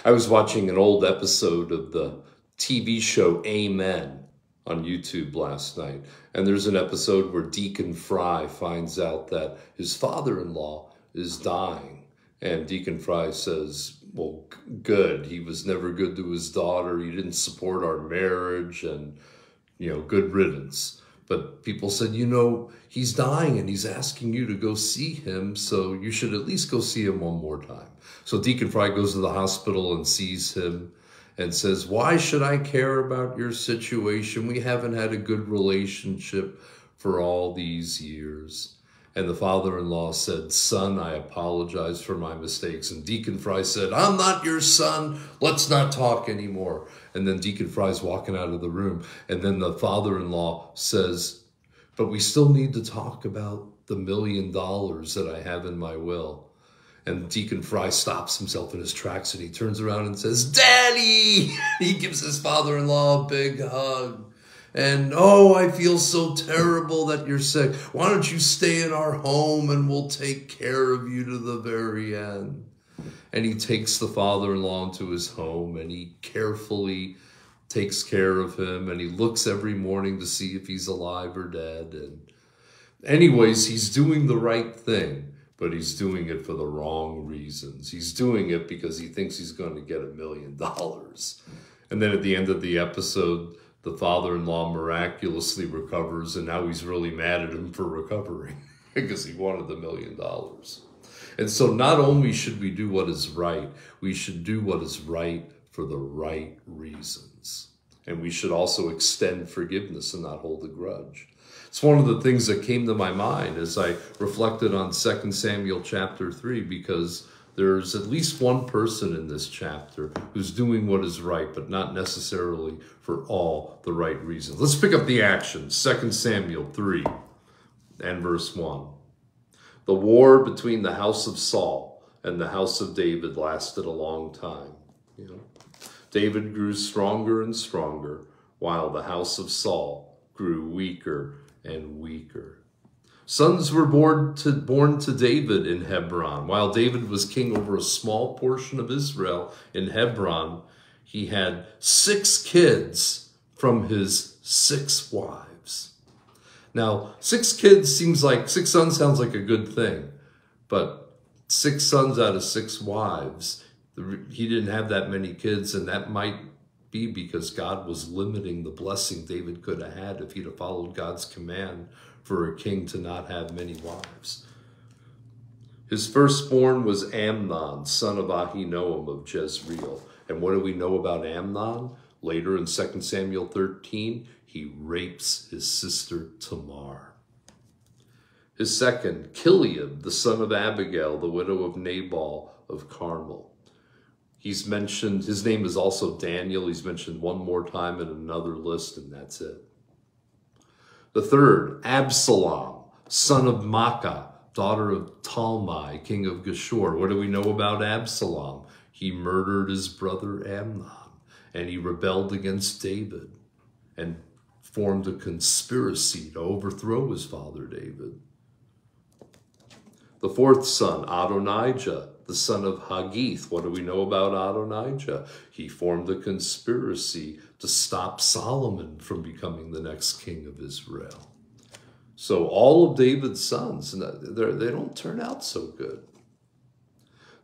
I was watching an old episode of the TV show Amen on YouTube last night, and there's an episode where Deacon Fry finds out that his father-in-law is dying, and Deacon Fry says, well, good. He was never good to his daughter. He didn't support our marriage, and, good riddance. But people said, he's dying and he's asking you to go see him, so you should at least go see him one more time. So Deacon Fry goes to the hospital and sees him and says, why should I care about your situation? We haven't had a good relationship for all these years. And the father-in-law said, son, I apologize for my mistakes. And Deacon Fry said, I'm not your son. Let's not talk anymore. And then Deacon Fry's walking out of the room. And then the father-in-law says, but we still need to talk about the $1 million that I have in my will. And Deacon Fry stops himself in his tracks and he turns around and says, Daddy! He gives his father-in-law a big hug. And, I feel so terrible that you're sick. Why don't you stay in our home and we'll take care of you to the very end? And he takes the father-in-law into his home and he carefully takes care of him. And he looks every morning to see if he's alive or dead. And anyways, he's doing the right thing, but he's doing it for the wrong reasons. He's doing it because he thinks he's going to get $1 million. And then at the end of the episode, the father-in-law miraculously recovers, and now he's really mad at him for recovering because he wanted the $1 million. And so not only should we do what is right, we should do what is right for the right reasons. And we should also extend forgiveness and not hold a grudge. It's one of the things that came to my mind as I reflected on 2 Samuel chapter 3, because there's at least one person in this chapter who's doing what is right, but not necessarily for all the right reasons. Let's pick up the action. 2 Samuel 3 and verse 1. The war between the house of Saul and the house of David lasted a long time. David grew stronger and stronger, while the house of Saul grew weaker and weaker. Sons were born to David in Hebron. While David was king over a small portion of Israel in Hebron, he had 6 kids from his 6 wives. Now, 6 sons sounds like a good thing, but 6 sons out of 6 wives, he didn't have that many kids, and that might be because God was limiting the blessing David could have had if he'd have followed God's command for a king to not have many wives. His firstborn was Amnon, son of Ahinoam of Jezreel. And what do we know about Amnon? Later in 2 Samuel 13, he rapes his sister Tamar. His second, Kileab, the son of Abigail, the widow of Nabal of Carmel. He's mentioned, his name is also Daniel. He's mentioned one more time in another list, and that's it. The third, Absalom, son of Maacah, daughter of Talmai, king of Geshur. What do we know about Absalom? He murdered his brother Amnon, and he rebelled against David and formed a conspiracy to overthrow his father David. The fourth son, Adonijah, the son of Haggith. What do we know about Adonijah? He formed a conspiracy to stop Solomon from becoming the next king of Israel. So all of David's sons, they don't turn out so good.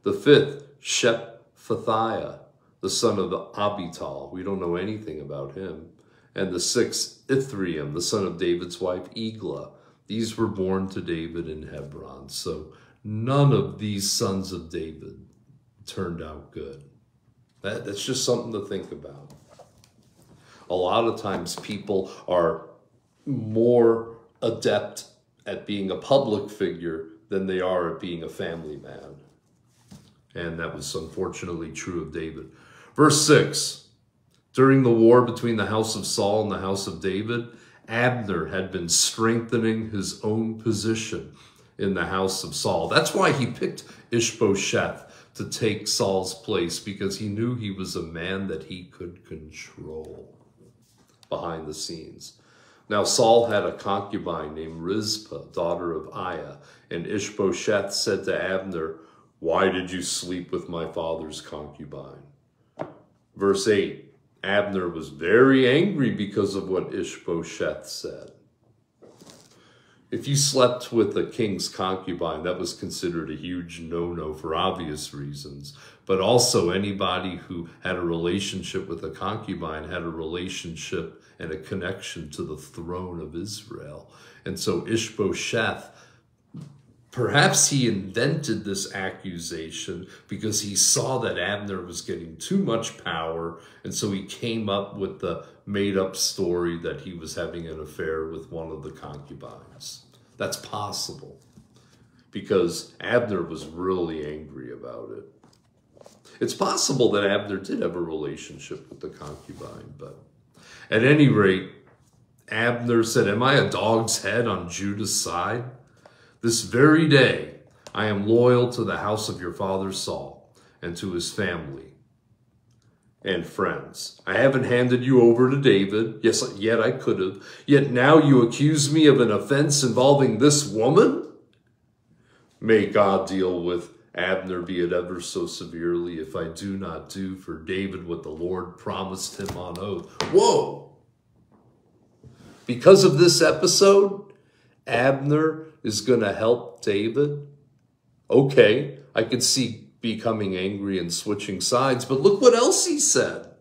The fifth, Shephatiah, the son of Abital. We don't know anything about him. And the sixth, Ithream, the son of David's wife, Eglah. These were born to David in Hebron. So none of these sons of David turned out good. That's just something to think about. A lot of times people are more adept at being a public figure than they are at being a family man. And that was unfortunately true of David. Verse 6, during the war between the house of Saul and the house of David, Abner had been strengthening his own position in the house of Saul. That's why he picked Ishbosheth to take Saul's place, because he knew he was a man that he could control behind the scenes. Now Saul had a concubine named Rizpah, daughter of Aiah, and Ishbosheth said to Abner, "Why did you sleep with my father's concubine?" Verse 8, Abner was very angry because of what Ishbosheth said. If you slept with a king's concubine, that was considered a huge no-no for obvious reasons. But also anybody who had a relationship with a concubine had a relationship and a connection to the throne of Israel. And so Ishbosheth, perhaps he invented this accusation because he saw that Abner was getting too much power, and so he came up with the made-up story that he was having an affair with one of the concubines. That's possible because Abner was really angry about it. It's possible that Abner did have a relationship with the concubine, but at any rate, Abner said, "Am I a dog's head on Judah's side? This very day, I am loyal to the house of your father Saul and to his family and friends. I haven't handed you over to David. Yes, yet I could have. Yet now you accuse me of an offense involving this woman? May God deal with Abner, be it ever so severely, if I do not do for David what the Lord promised him on oath." Whoa! Because of this episode, Abner is going to help David? Okay, I could see becoming angry and switching sides, but look what else he said.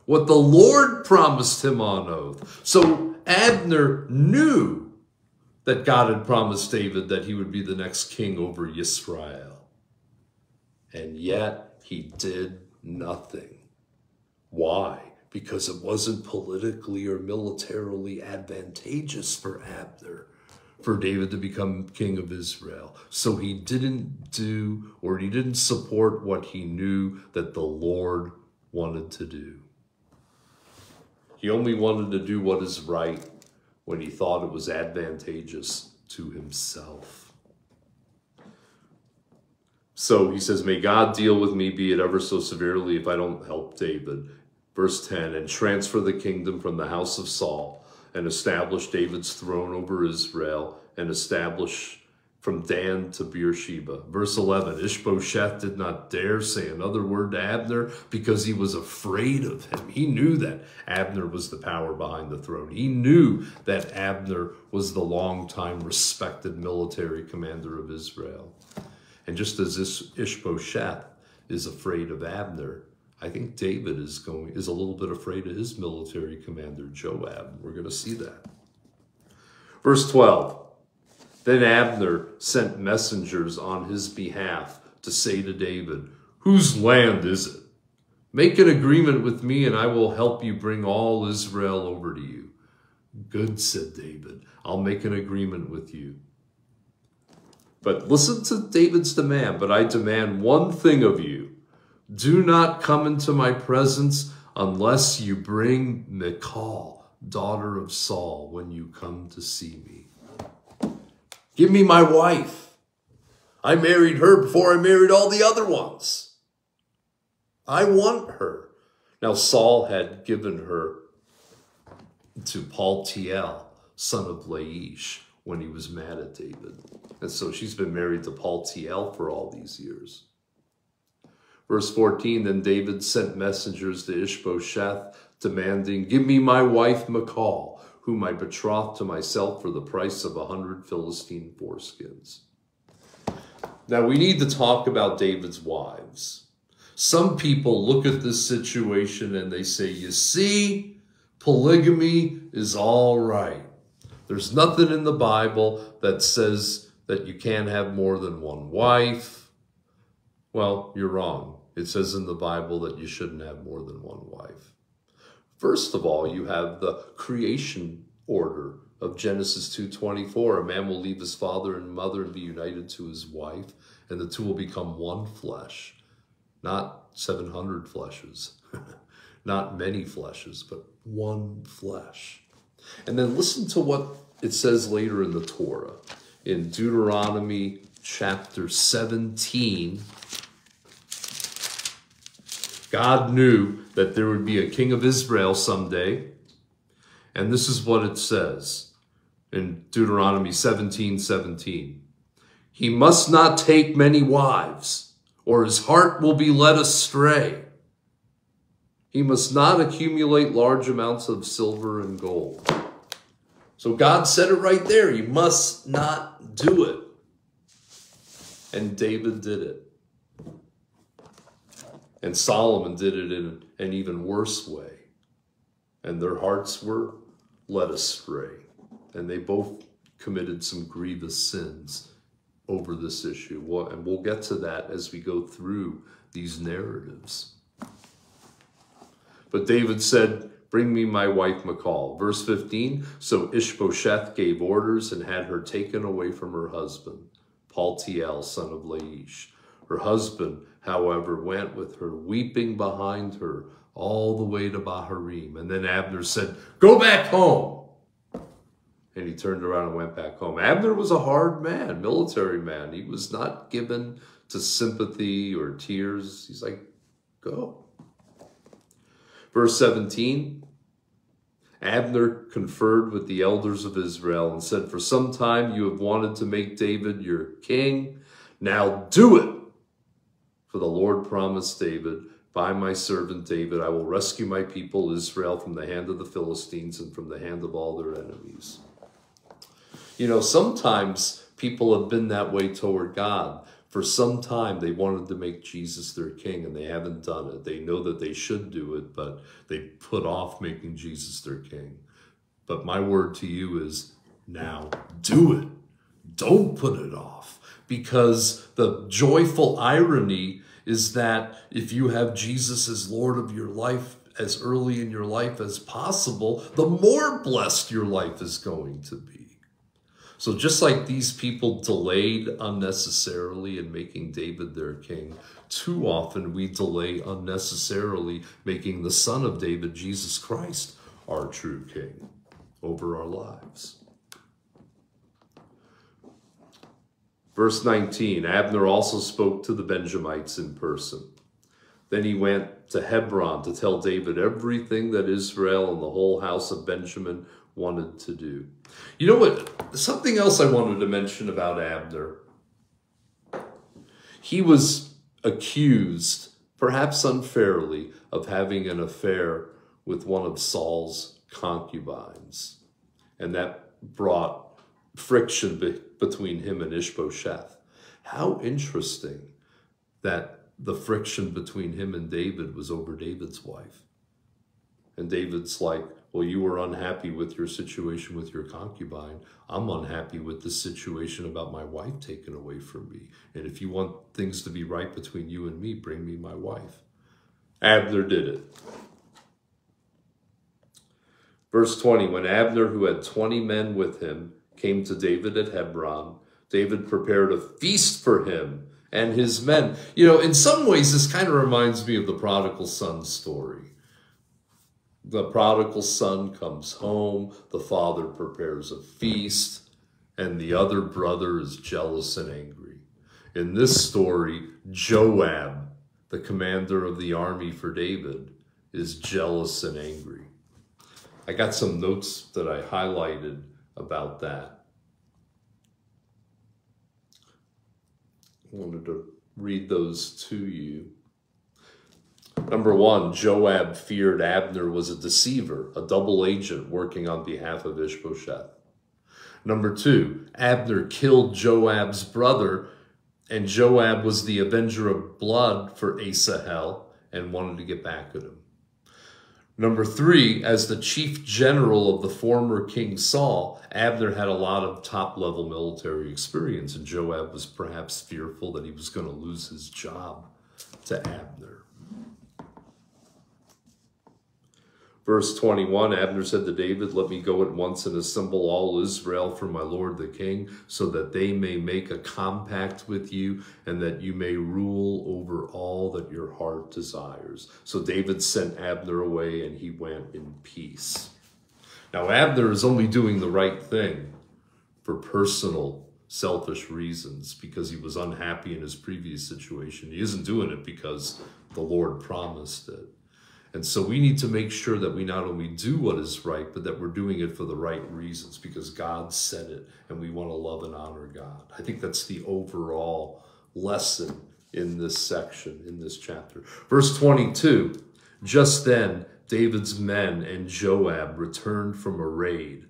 What the Lord promised him on oath. So Abner knew that God had promised David that he would be the next king over Israel. And yet he did nothing. Why? Because it wasn't politically or militarily advantageous for Abner for David to become king of Israel. So he didn't do, or he didn't support what he knew that the Lord wanted to do. He only wanted to do what is right when he thought it was advantageous to himself. So he says, may God deal with me, be it ever so severely, if I don't help David. Verse 10, and transfer the kingdom from the house of Saul, and establish David's throne over Israel, and establish from Dan to Beersheba. Verse 11, Ishbosheth did not dare say another word to Abner because he was afraid of him. He knew that Abner was the power behind the throne. He knew that Abner was the longtime respected military commander of Israel. And just as Ishbosheth is afraid of Abner, I think David is a little bit afraid of his military commander, Joab. We're going to see that. Verse 12, then Abner sent messengers on his behalf to say to David, whose land is it? Make an agreement with me and I will help you bring all Israel over to you. Good, said David. I'll make an agreement with you. But listen to David's demand. But I demand one thing of you. Do not come into my presence unless you bring Michal, daughter of Saul, when you come to see me. Give me my wife. I married her before I married all the other ones. I want her. Now Saul had given her to Paltiel, son of Laish, when he was mad at David. And so she's been married to Paltiel for all these years. Verse 14, then David sent messengers to Ishbosheth, demanding, give me my wife Michal, whom I betrothed to myself for the price of 100 Philistine foreskins. Now we need to talk about David's wives. Some people look at this situation and they say, you see, polygamy is all right. There's nothing in the Bible that says that you can't have more than one wife. Well, you're wrong. It says in the Bible that you shouldn't have more than one wife. First of all, you have the creation order of Genesis 2:24. A man will leave his father and mother and be united to his wife, and the two will become one flesh. Not 700 fleshes, not many fleshes, but one flesh. And then listen to what it says later in the Torah. In Deuteronomy chapter 17, God knew that there would be a king of Israel someday. And this is what it says in Deuteronomy 17:17. He must not take many wives, or his heart will be led astray. He must not accumulate large amounts of silver and gold. So God said it right there. You must not do it. And David did it. And Solomon did it in an even worse way. And their hearts were led astray. And they both committed some grievous sins over this issue. And we'll get to that as we go through these narratives. But David said, bring me my wife Michal. Verse 15, so Ishbosheth gave orders and had her taken away from her husband, Paltiel, son of Laish. Her husband, however, went with her, weeping behind her, all the way to Bahurim. And then Abner said, go back home. And he turned around and went back home. Abner was a hard man, military man. He was not given to sympathy or tears. He's like, go. Verse 17, Abner conferred with the elders of Israel and said, for some time you have wanted to make David your king. Now do it. For the Lord promised David, by my servant David, I will rescue my people Israel from the hand of the Philistines and from the hand of all their enemies. You know, sometimes people have been that way toward God. For some time, they wanted to make Jesus their king, and they haven't done it. They know that they should do it, but they put off making Jesus their king. But my word to you is, now do it. Don't put it off. Because the joyful irony is that if you have Jesus as Lord of your life as early in your life as possible, the more blessed your life is going to be. So just like these people delayed unnecessarily in making David their king, too often we delay unnecessarily making the Son of David, Jesus Christ, our true king over our lives. Verse 19, Abner also spoke to the Benjamites in person. Then he went to Hebron to tell David everything that Israel and the whole house of Benjamin wanted to do. You know what? Something else I wanted to mention about Abner. He was accused, perhaps unfairly, of having an affair with one of Saul's concubines. And that brought friction between him and Ishbosheth. How interesting that the friction between him and David was over David's wife. And David's like, well, you were unhappy with your situation with your concubine. I'm unhappy with the situation about my wife taken away from me. And if you want things to be right between you and me, bring me my wife. Abner did it. Verse 20, when Abner, who had 20 men with him, came to David at Hebron, David prepared a feast for him and his men. You know, in some ways, this kind of reminds me of the prodigal son story. The prodigal son comes home, the father prepares a feast, and the other brother is jealous and angry. In this story, Joab, the commander of the army for David, is jealous and angry. I got some notes that I highlighted about that. I wanted to read those to you. Number one, Joab feared Abner was a deceiver, a double agent working on behalf of Ishbosheth. Number two, Abner killed Joab's brother, and Joab was the avenger of blood for Asahel and wanted to get back at him. Number three, as the chief general of the former King Saul, Abner had a lot of top-level military experience, and Joab was perhaps fearful that he was going to lose his job to Abner. Verse 21, Abner said to David, let me go at once and assemble all Israel for my lord the king, so that they may make a compact with you, and that you may rule over all that your heart desires. So David sent Abner away, and he went in peace. Now Abner is only doing the right thing for personal, selfish reasons, because he was unhappy in his previous situation. He isn't doing it because the Lord promised it. And so we need to make sure that we not only do what is right, but that we're doing it for the right reasons, because God said it, and we want to love and honor God. I think that's the overall lesson in this section, in this chapter. Verse 22, Just then, David's men and Joab returned from a raid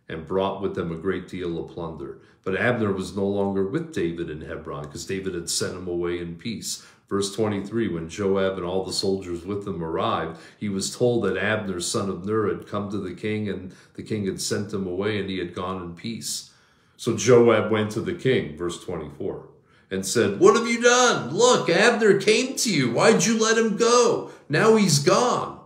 and brought with them a great deal of plunder. But Abner was no longer with David in Hebron, because David had sent him away in peace. Verse 23, when Joab and all the soldiers with him arrived, he was told that Abner, son of Ner, had come to the king, and the king had sent him away, and he had gone in peace. So Joab went to the king, verse 24, and said, "What have you done? Look, Abner came to you. Why'd you let him go? Now he's gone.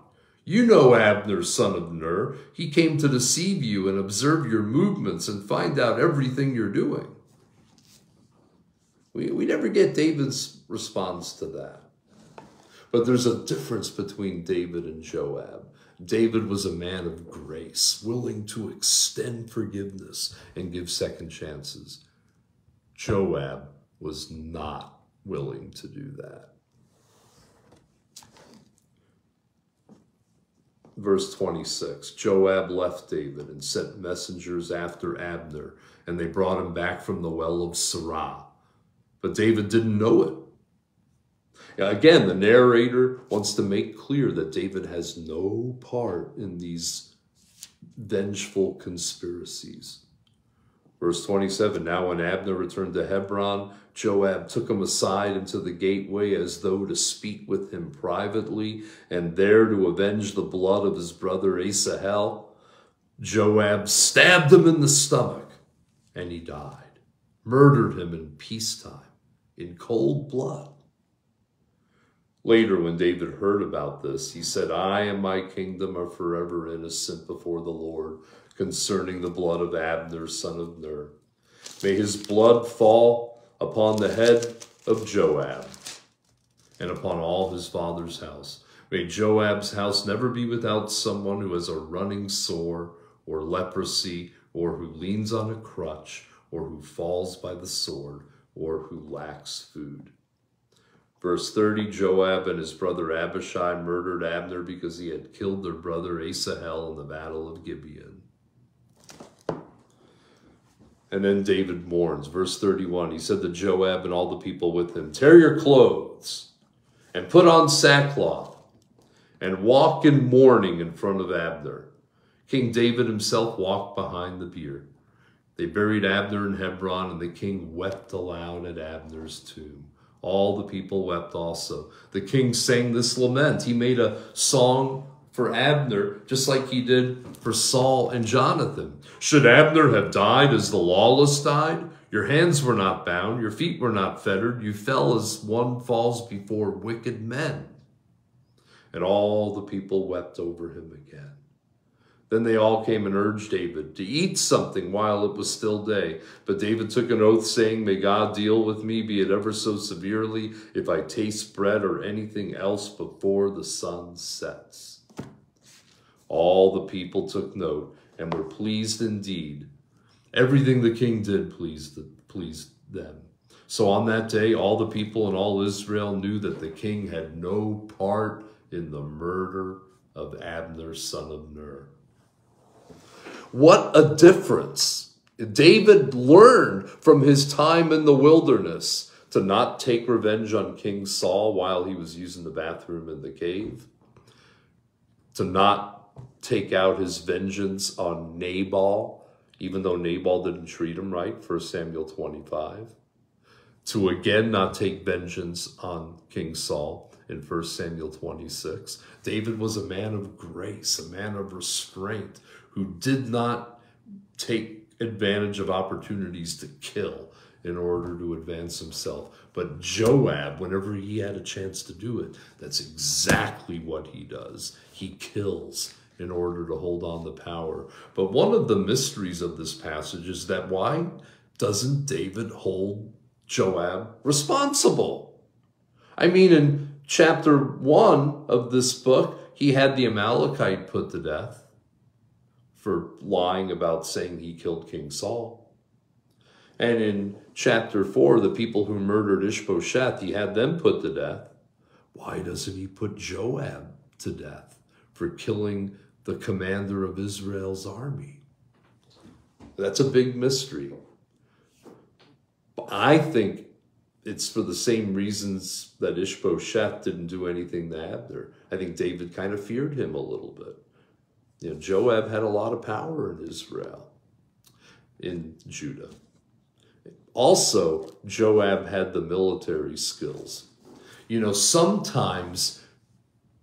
You know Abner, son of Ner. He came to deceive you and observe your movements and find out everything you're doing." We never get David's response to that. But there's a difference between David and Joab. David was a man of grace, willing to extend forgiveness and give second chances. Joab was not willing to do that. Verse 26, Joab left David and sent messengers after Abner, and they brought him back from the well of Sirah. But David didn't know it. Again, the narrator wants to make clear that David has no part in these vengeful conspiracies. Verse 27, now when Abner returned to Hebron, Joab took him aside into the gateway as though to speak with him privately, and there to avenge the blood of his brother Asahel, Joab stabbed him in the stomach, and he died, murdered him in peacetime, in cold blood. Later, when David heard about this, he said, I and my kingdom are forever innocent before the Lord concerning the blood of Abner, son of Ner. May his blood fall upon the head of Joab and upon all his father's house. May Joab's house never be without someone who has a running sore or leprosy, or who leans on a crutch, or who falls by the sword, or who lacks food. Verse 30, Joab and his brother Abishai murdered Abner because he had killed their brother Asahel in the battle of Gibeon. And then David mourns. Verse 31, he said to Joab and all the people with him, tear your clothes and put on sackcloth and walk in mourning in front of Abner. King David himself walked behind the bier. They buried Abner in Hebron, and the king wept aloud at Abner's tomb. All the people wept also. The king sang this lament. He made a song for Abner, just like he did for Saul and Jonathan. Should Abner have died as the lawless died? Your hands were not bound, your feet were not fettered. You fell as one falls before wicked men. And all the people wept over him again. Then they all came and urged David to eat something while it was still day. But David took an oath, saying, may God deal with me, be it ever so severely, if I taste bread or anything else before the sun sets. All the people took note and were pleased indeed. Everything the king did pleased them. So on that day, all the people and all Israel knew that the king had no part in the murder of Abner, son of Ner. What a difference. David learned from his time in the wilderness to not take revenge on King Saul while he was using the bathroom in the cave, to not take out his vengeance on Nabal, even though Nabal didn't treat him right, 1 Samuel 25, to again not take vengeance on King Saul in 1 Samuel 26. David was a man of grace, a man of restraint, who did not take advantage of opportunities to kill in order to advance himself. But Joab, whenever he had a chance to do it, that's exactly what he does. He kills in order to hold on to power. But one of the mysteries of this passage is that why doesn't David hold Joab responsible? I mean, in chapter 1 of this book, he had the Amalekite put to death for lying about saying he killed King Saul. And in chapter 4, the people who murdered Ishbosheth, he had them put to death. Why doesn't he put Joab to death for killing the commander of Israel's army? That's a big mystery. I think it's for the same reasons that Ishbosheth didn't do anything to Abner. I think David kind of feared him a little bit. You know, Joab had a lot of power in Israel, in Judah. Also, Joab had the military skills. You know, sometimes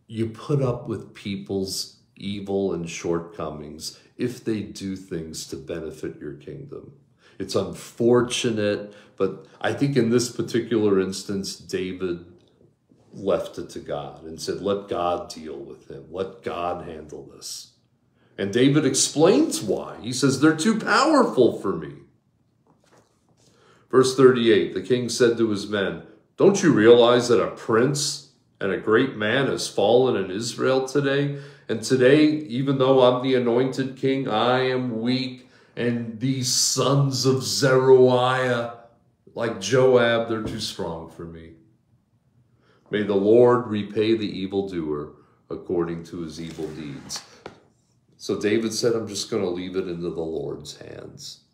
you put up with people's evil and shortcomings if they do things to benefit your kingdom. It's unfortunate, but I think in this particular instance, David left it to God and said, let God deal with him. Let God handle this. And David explains why. He says, they're too powerful for me. Verse 38, the king said to his men, don't you realize that a prince and a great man has fallen in Israel today? And today, even though I'm the anointed king, I am weak. And these sons of Zeruiah, like Joab, they're too strong for me. May the Lord repay the evildoer according to his evil deeds. So David said, I'm just going to leave it into the Lord's hands.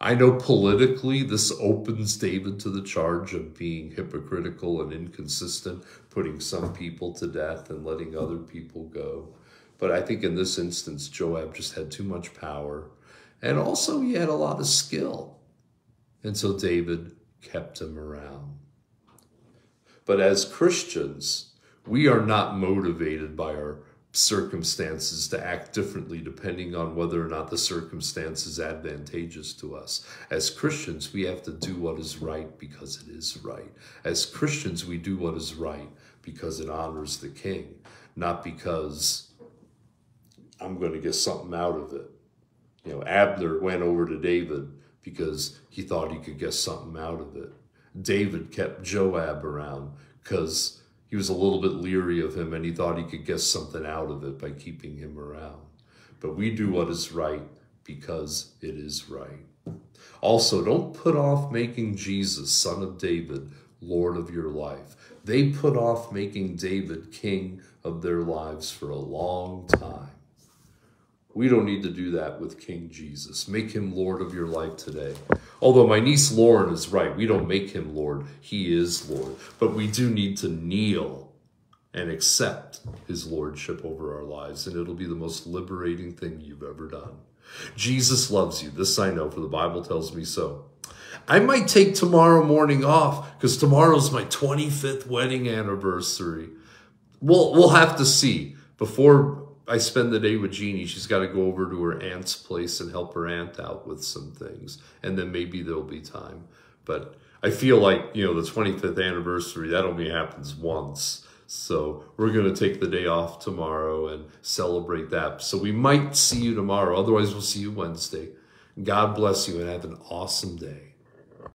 I know politically this opens David to the charge of being hypocritical and inconsistent, putting some people to death and letting other people go. But I think in this instance, Joab just had too much power. And also he had a lot of skill. And so David kept him around. But as Christians, we are not motivated by our circumstances to act differently depending on whether or not the circumstance is advantageous to us. As Christians, we have to do what is right because it is right. As Christians, we do what is right because it honors the king, not because I'm going to get something out of it. You know, Abner went over to David because he thought he could get something out of it. David kept Joab around because he was a little bit leery of him and he thought he could get something out of it by keeping him around. But we do what is right because it is right. Also, don't put off making Jesus, son of David, Lord of your life. They put off making David king of their lives for a long time. We don't need to do that with King Jesus. Make him Lord of your life today. Although my niece Lauren is right. We don't make him Lord. He is Lord. But we do need to kneel and accept his lordship over our lives. And it'll be the most liberating thing you've ever done. Jesus loves you. This I know, for the Bible tells me so. I might take tomorrow morning off because tomorrow's my 25th wedding anniversary. We'll have to see. Before I spend the day with Jeannie, she's got to go over to her aunt's place and help her aunt out with some things. And then maybe there'll be time. But I feel like, you know, the 25th anniversary, that only happens once. So we're going to take the day off tomorrow and celebrate that. So we might see you tomorrow. Otherwise, we'll see you Wednesday. God bless you and have an awesome day.